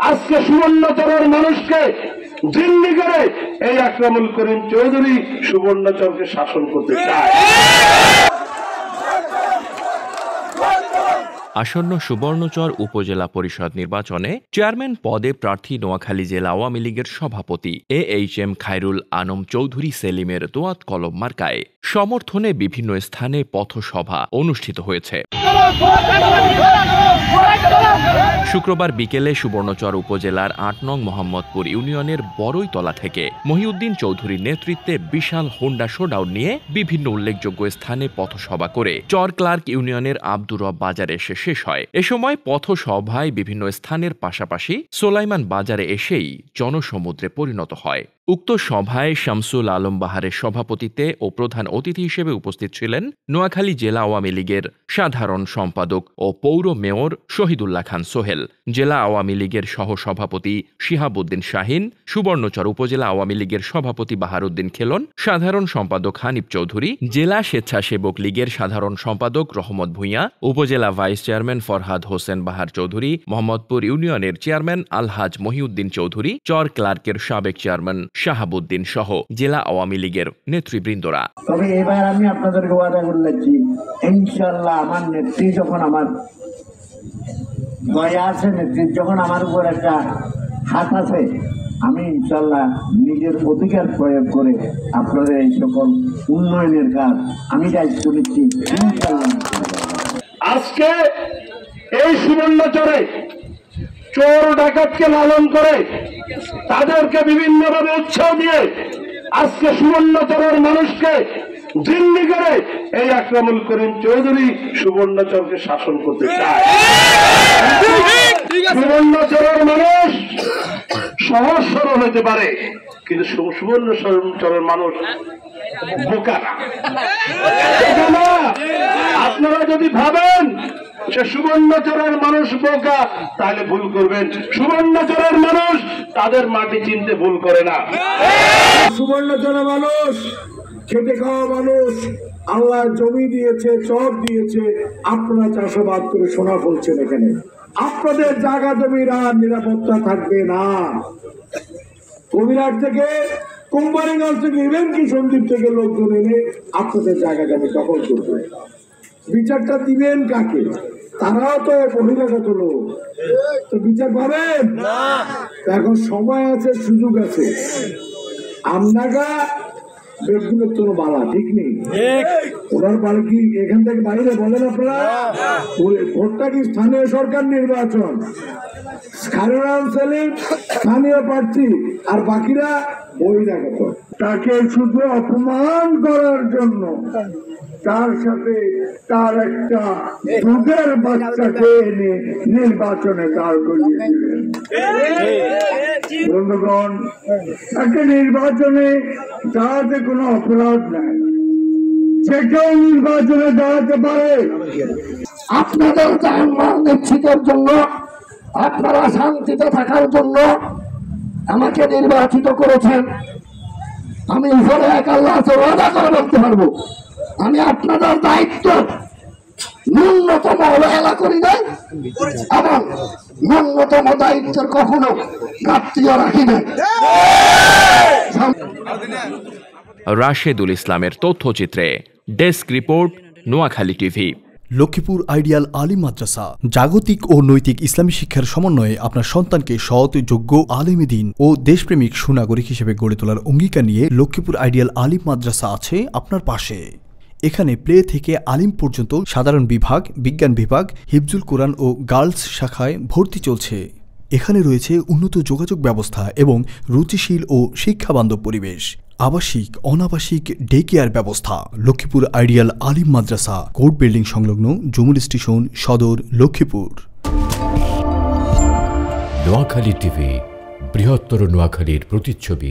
আজকে সুবর্ণচরের মানুষকে জিম্মি করে এই আকরামুল করিম চৌধুরী সুবর্ণচরকে শাসন করতে চায়। আসন্ন সুবর্ণচর উপজেলা পরিষদ নির্বাচনে চেয়ারম্যান পদে প্রার্থী নোয়াখালী জেলা আওয়ামী লীগের সভাপতি AHM খায়রুল আনম চৌধুরী সেলিমের দোয়াত কলম মার্কায় সমর্থনে বিভিন্ন স্থানে পথসভা অনুষ্ঠিত হয়েছে। শুক্রবার বিকেলে সুবর্ণচর উপজেলার ৮ নং মোহাম্মদপুর ইউনিয়নের বড়ইতলা থেকে মহিউদ্দিন চৌধুরীর নেতৃত্বে বিশাল হোন্ডা শোডাউন নিয়ে বিভিন্ন উল্লেখযোগ্য স্থানে পথসভা করে চর ক্লার্ক ইউনিয়নের আব্দুর রব বাজারে এসে শেষ হয়। এ সময় পথসভায় বিভিন্ন স্থানের পাশাপাশি সোলাইমান বাজারে এসেই জনসমুদ্রে পরিণত হয়। উক্ত সভায় শামসুল আলম বাহারের সভাপতিত্বে ও প্রধান অতিথি হিসেবে উপস্থিত ছিলেন নোয়াখালী জেলা আওয়ামী লীগের সাধারণ সম্পাদক ও পৌর মেয়র শহীদুল্লাহ খান সোহেল, জেলা আওয়ামী লীগের সহসভাপতি শিহাবুদ্দিন শাহিন, সুবর্ণচর উপজেলা আওয়ামী লীগের সভাপতি বাহারউদ্দিন খেলন, সাধারণ সম্পাদক হানিফ চৌধুরী, জেলা স্বেচ্ছাসেবক লীগের সাধারণ সম্পাদক রহমত ভূঁইয়া, উপজেলা ভাইস চেয়ারম্যান ফরহাদ হোসেন বাহার চৌধুরী, মোহাম্মদপুর ইউনিয়নের চেয়ারম্যান আলহাজ মহিউদ্দিন চৌধুরী, চর ক্লার্কের সাবেক চেয়ারম্যান শাহাবুদ্দিন সহ জেলা আওয়ামী লীগের নেতৃবৃন্দরা। তবে এবার আমি আপনাদেরকে ওয়াদা করে দিচ্ছি, ইনশাআল্লাহ আমার নেত্রী যখন আমার দয়া আছে, নেত্রী যখন আমার উপর একটা হাত আছে, আমি ইনশাআল্লাহ নিজের অধিকার প্রয়োগ করে আপনাদের এই সকল উন্নয়নের কাজ আমি দায়িত্ব নিচ্ছি ইনশাআল্লাহ। আজকে এই সুবর্ণচরে চোর ডাকাতকে লালন করে তাদেরকে বিভিন্নভাবে উৎসাহ দিয়ে আজকে সুবর্ণচরের মানুষকে জিম্মি করে এই আকরামুল করিম চৌধুরী সুবর্ণচরকে শাসন করতে চায়। সুবর্ণচরের মানুষ সহজ সরল হতে পারে, কিন্তু সুবর্ণচরের মানুষ বোকা না। আপনারা যদি ভাবেন সে সুবর্ণচরের মানুষ বোকা, তাহলে ভুল করবেন। সুবর্ণচরের মানুষ তাদের মাটি চিনতে ভুল করে না। সুবর্ণচরের মানুষ খেটে খাওয়া মানুষ, আল্লাহ জমি দিয়েছে, চর দিয়েছে, আপনারা চাষাবাদ করে সোনা ফলছেন। এখানে আপনাদের জায়গা জমির আর নিরাপত্তা থাকবে না। কবিরাট থেকে, কোম্পানিগঞ্জ থেকে, ইভেন কি সন্দীপ থেকে লোকজন এনে আপনাদের জায়গা জমি দখল করবে। বিচারটা দিবেন কাকে? তারাও তো বহিরাগত লোক, তো বিচার পাবেন না। এখন সময় আছে, সুযোগ আছে। আপনারা বেগুনের তো বালা ঠিক নেই, ওনার বাড়ি কি এখান থেকে বাইরে বলেন আপনারা? ভোটটা কি স্থানীয় সরকার নির্বাচন, খায়রুল সেলিম স্থানীয় প্রার্থী, আর বাকিরা বহিরাগত। তাকে শুধু অপমান করার জন্য তার সাথে তার একটা দুধের বাচ্চাকে এনে নির্বাচনে দাঁড় করিয়ে দিলেন। বন্ধুগণ, একটা নির্বাচনে দাঁড়াতে কোনো অপরাধ নাই, যে কেউ নির্বাচনে দাঁড়াতে পারে। আপনাদের জানমাল নিশ্চিতের জন্য, আপনারা শান্তিতে থাকার জন্য আমাকে নির্বাচিত করেছেন। আমি উপরে এক আল্লাহ ওয়াদা করে বলতে পারবো, আমি আপনাদের দায়িত্ব ন্যূনতম অবহেলা করি নাই এবং ন্যূনতম দায়িত্বের কখনো ঘাটতিও রাখি নাই। রাশেদুল ইসলামের তথ্যচিত্রে desk report, Noakhali TV. Lakshmipur ideal Alim Madrasa জাগতিক ও নৈতিক ইসলামী শিক্ষার সমন্বয়ে আপনার সন্তানকে সৎ, যোগ্য, আলেম দ্বীন ও দেশপ্রেমিক সুনাগরিক হিসেবে গড়ে তোলার অঙ্গীকার নিয়ে লক্ষ্মীপুর আইডিয়াল আলিম মাদ্রাসা আছে আপনার পাশে। এখানে প্লে থেকে আলিম পর্যন্ত সাধারণ বিভাগ, বিজ্ঞান বিভাগ, হিফজুল কোরআন ও গার্লস শাখায় ভর্তি চলছে। এখানে রয়েছে উন্নত যোগাযোগ ব্যবস্থা এবং রুচিশীল ও শিক্ষাবান্ধব পরিবেশ, আবাসিক, অনাবাসিক ডে কেয়ার ব্যবস্থা। লক্ষ্মীপুর আইডিয়াল আলিম মাদ্রাসা, কোর্ট বিল্ডিং সংলগ্ন, জুমুল স্টেশন, সদর, লক্ষ্মীপুর। নোয়াখালী টিভি, বৃহত্তর নোয়াখালীর প্রতিচ্ছবি।